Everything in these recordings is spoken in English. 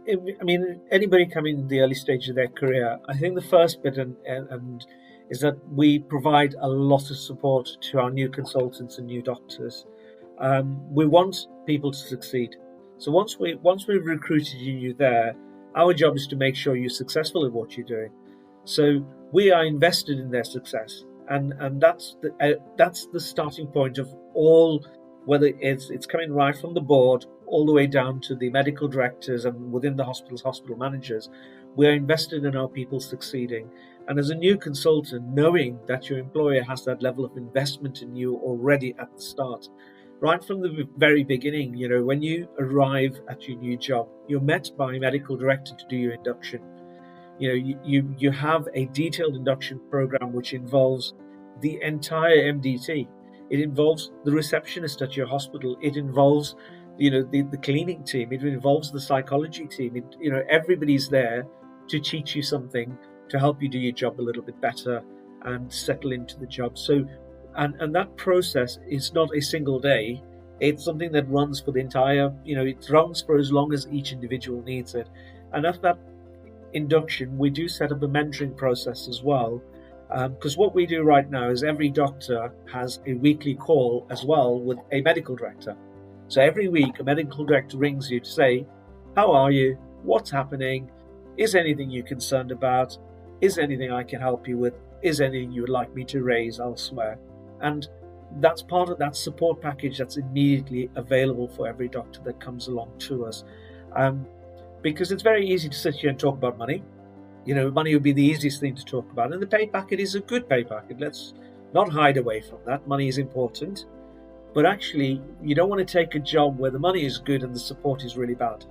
I mean, anybody coming in the early stage of their career, I think the first bit and is that we provide a lot of support to our new consultants and new doctors. We want people to succeed. So once we've recruited you there, our job is to make sure you're successful at what you're doing. So we are invested in their success, and that's the starting point of all. Whether it's coming right from the board all the way down to the medical directors and within the hospitals, hospital managers, we are invested in our people succeeding. And as a new consultant, knowing that your employer has that level of investment in you already at the start, right from the very beginning, when you arrive at your new job, you're met by a medical director to do your induction. You have a detailed induction program which involves the entire MDT. It involves the receptionist at your hospital. It involves, the cleaning team. It involves the psychology team. Everybody's there to teach you something, to help you do your job a little bit better and settle into the job. So, and that process is not a single day. It's something that runs for the entire, it runs for as long as each individual needs it. And after that induction, we do set up a mentoring process as well. Because what we do right now is every doctor has a weekly call as well with a medical director. So every week, a medical director rings you to say, how are you? What's happening? Is anything you're concerned about? Is anything I can help you with? Is anything you would like me to raise elsewhere? And that's part of that support package that's immediately available for every doctor that comes along to us. Because it's very easy to sit here and talk about money. Money would be the easiest thing to talk about. And the pay packet is a good pay packet. Let's not hide away from that. Money is important. But actually, you don't want to take a job where the money is good and the support is really bad.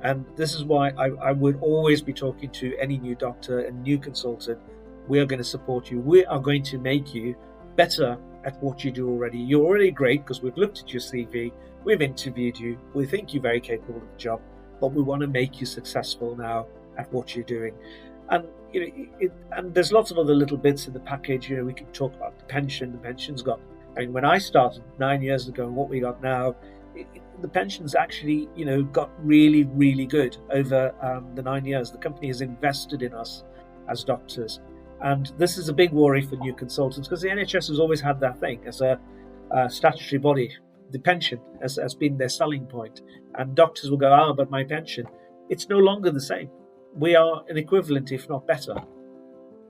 And this is why I would always be talking to any new doctor and new consultant. We are going to support you. We are going to make you better at what you do already. You're already great because we've looked at your CV. We've interviewed you. We think you're very capable of the job. But we want to make you successful now at what you're doing. And and there's lots of other little bits in the package. We can talk about the pension. The pension's got, when I started 9 years ago and what we got now, the pension's actually, got really, really good over the 9 years. The company has invested in us as doctors. And this is a big worry for new consultants because the NHS has always had that thing as a statutory body. The pension has been their selling point. And doctors will go, but my pension. It's no longer the same. We are an equivalent, if not better.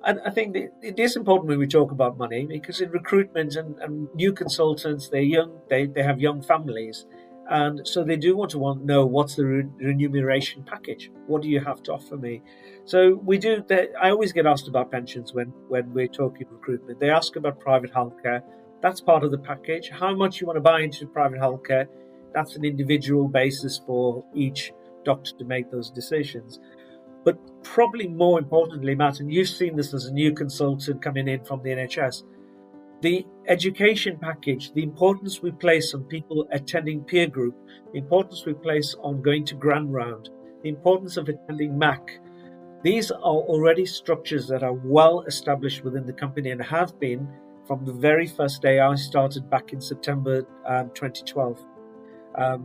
And I think it is important when we talk about money because in recruitment and new consultants, they're young, they have young families. And so they do want to know what's the remuneration package? What do you have to offer me? So we do. I always get asked about pensions when we're talking recruitment. They ask about private healthcare. That's part of the package. How much you want to buy into private healthcare, that's an individual basis for each doctor to make those decisions. But probably more importantly, Matt, and you've seen this as a new consultant coming in from the NHS, the education package, the importance we place on people attending peer group, the importance we place on going to Grand Round, the importance of attending MAC, these are already structures that are well established within the company and have been from the very first day I started back in September 2012.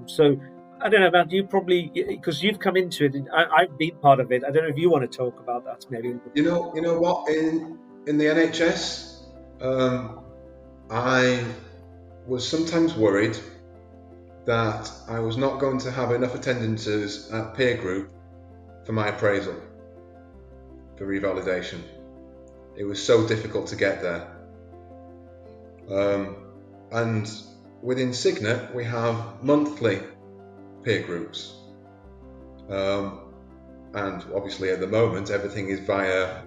So I don't know, Matt, you probably, because you've come into it, and I've been part of it. I don't know if you want to talk about that maybe. You know what? In the NHS, I was sometimes worried that I was not going to have enough attendances at peer group for my appraisal, for revalidation. It was so difficult to get there. And within Cygnet, we have monthly peer groups. And obviously at the moment, everything is via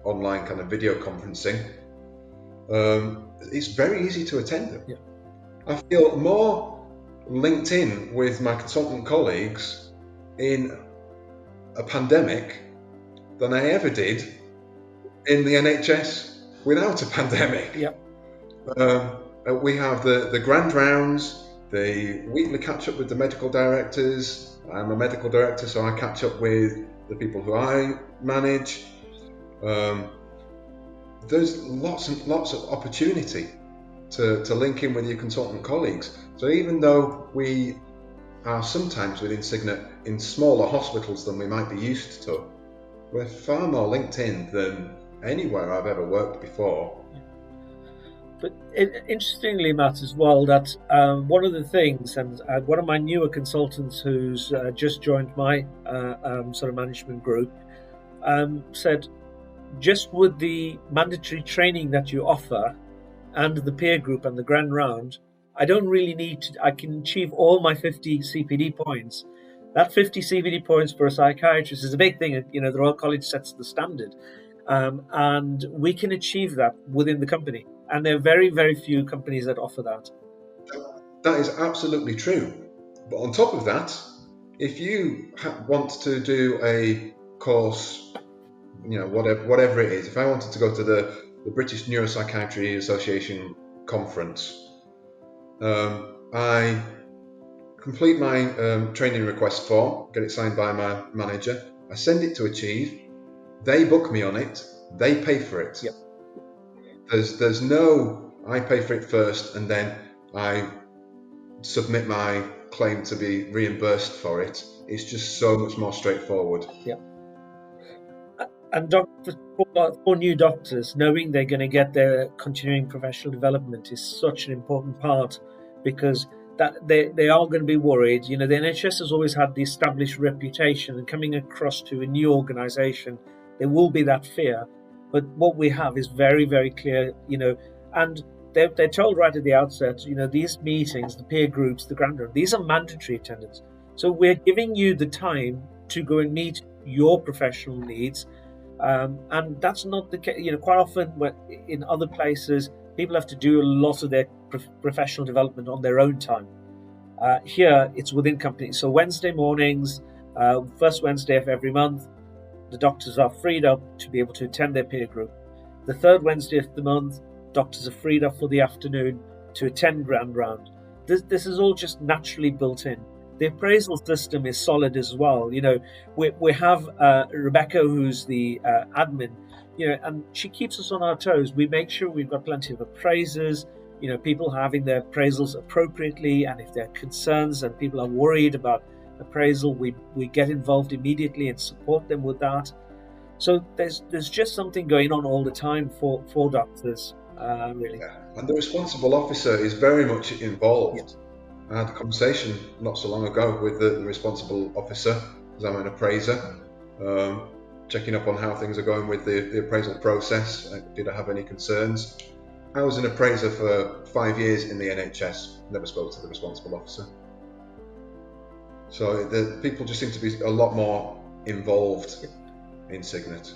online kind of video conferencing. It's very easy to attend them. Yeah. I feel more linked in with my consultant colleagues in a pandemic than I ever did in the NHS without a pandemic. Yeah. We have the grand rounds, the weekly catch up with the medical directors. I'm a medical director, so I catch up with the people who I manage. There's lots and lots of opportunity to link in with your consultant colleagues. So even though we are sometimes within Cygnet in smaller hospitals than we might be used to. We're far more linked in than anywhere I've ever worked before. But interestingly, Matt, as well, that one of the things, and one of my newer consultants who's just joined my sort of management group, said, just with the mandatory training that you offer and the peer group and the grand round, I don't really need to, I can achieve all my 50 CPD points. That 50 CPD points for a psychiatrist is a big thing. You know, the Royal College sets the standard. And we can achieve that within the company. And there are very, very few companies that offer that. That is absolutely true. But on top of that, if you want to do a course, you know, whatever it is, if I wanted to go to the British Neuropsychiatry Association conference, I complete my training request form, get it signed by my manager, I send it to Achieve, they book me on it, they pay for it. Yep. There's no, I pay for it first and then I submit my claim to be reimbursed for it. It's just so much more straightforward. Yeah. And for new doctors, knowing they're going to get their continuing professional development is such an important part, because that they are going to be worried. You know, the NHS has always had the established reputation, and coming across to a new organisation, there will be that fear. But what we have is very, very clear, you know, and they're told right at the outset, you know, these meetings, the peer groups, the grand round, these are mandatory attendance. So we're giving you the time to go and meet your professional needs. And that's not the case. You know, quite often in other places, people have to do a lot of their professional development on their own time. Here, it's within companies. So Wednesday mornings, first Wednesday of every month, the doctors are freed up to be able to attend their peer group. The third Wednesday of the month, doctors are freed up for the afternoon to attend grand round. This is all just naturally built in. The appraisal system is solid as well. You know, we have Rebecca, who's the admin, you know, and she keeps us on our toes. We make sure we've got plenty of appraisers, you know, people having their appraisals appropriately, and if there are concerns and people are worried about appraisal, we get involved immediately and support them with that. So there's just something going on all the time for doctors, really. Yeah. And the responsible officer is very much involved. Yes. I had a conversation not so long ago with the responsible officer, because I'm an appraiser, checking up on how things are going with the appraisal process. Did I have any concerns? I was an appraiser for 5 years in the NHS, never spoke to the responsible officer. So the people just seem to be a lot more involved in Cygnet.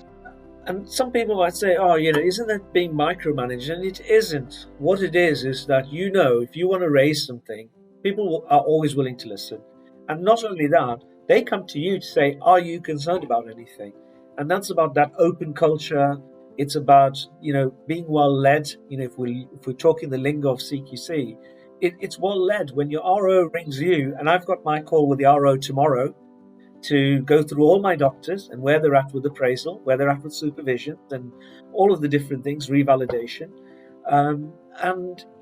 And some people might say, oh, you know, isn't that being micromanaged? And it isn't. What it is that, you know, if you want to raise something, people are always willing to listen. And not only that, they come to you to say, are you concerned about anything? And that's about that open culture. It's about, you know, being well led. You know, if we're talking the lingo of CQC, it's well led. When your RO rings you, and I've got my call with the RO tomorrow to go through all my doctors and where they're at with appraisal, where they're at with supervision, and all of the different things, revalidation.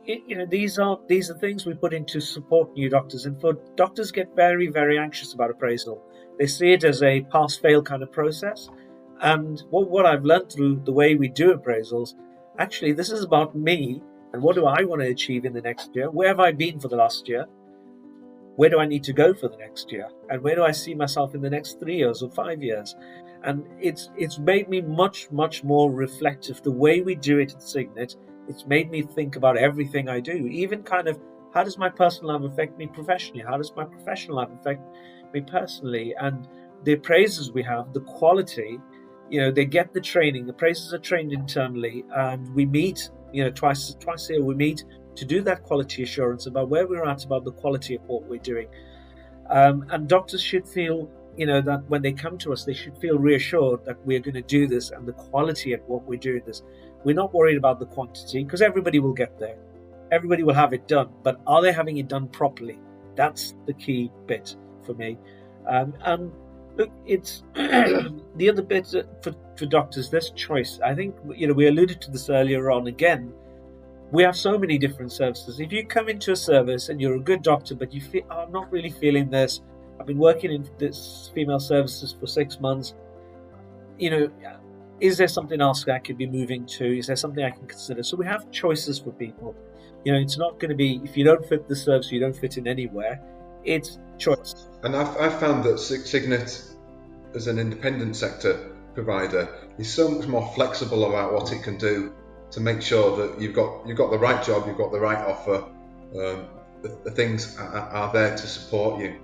You know, these are things we put in to support new doctors. And for doctors get very, very anxious about appraisal. They see it as a pass-fail kind of process. And what I've learned through the way we do appraisals, actually, this is about me and what do I want to achieve in the next year? Where have I been for the last year? Where do I need to go for the next year? And where do I see myself in the next 3 years or 5 years? And it's made me much, much more reflective. The way we do it at Cygnet, it's made me think about everything I do, even kind of, how does my personal life affect me professionally? How does my professional life affect me personally? And the appraisers we have, the quality, you know, they get the training. The appraisers are trained internally, and we meet, you know, twice a year we meet to do that quality assurance about where we're at, about the quality of what we're doing. And doctors should feel, you know, that when they come to us, they should feel reassured that we're going to do this and the quality of what we're doing this. We're not worried about the quantity, because everybody will get there. Everybody will have it done. But are they having it done properly? That's the key bit for me. And look, it's the other bit for doctors, there's choice. I think, you know, we alluded to this earlier on again. We have so many different services. If you come into a service and you're a good doctor, but you feel, oh, I'm not really feeling this, I've been working in this female services for 6 months, is there something else I could be moving to? Is there something I can consider? So we have choices for people. It's not going to be, if you don't fit the service, you don't fit in anywhere. It's choice. And I've found that Cygnet, as an independent sector provider, is so much more flexible about what it can do to make sure that you've got the right job, you've got the right offer, the things are there to support you.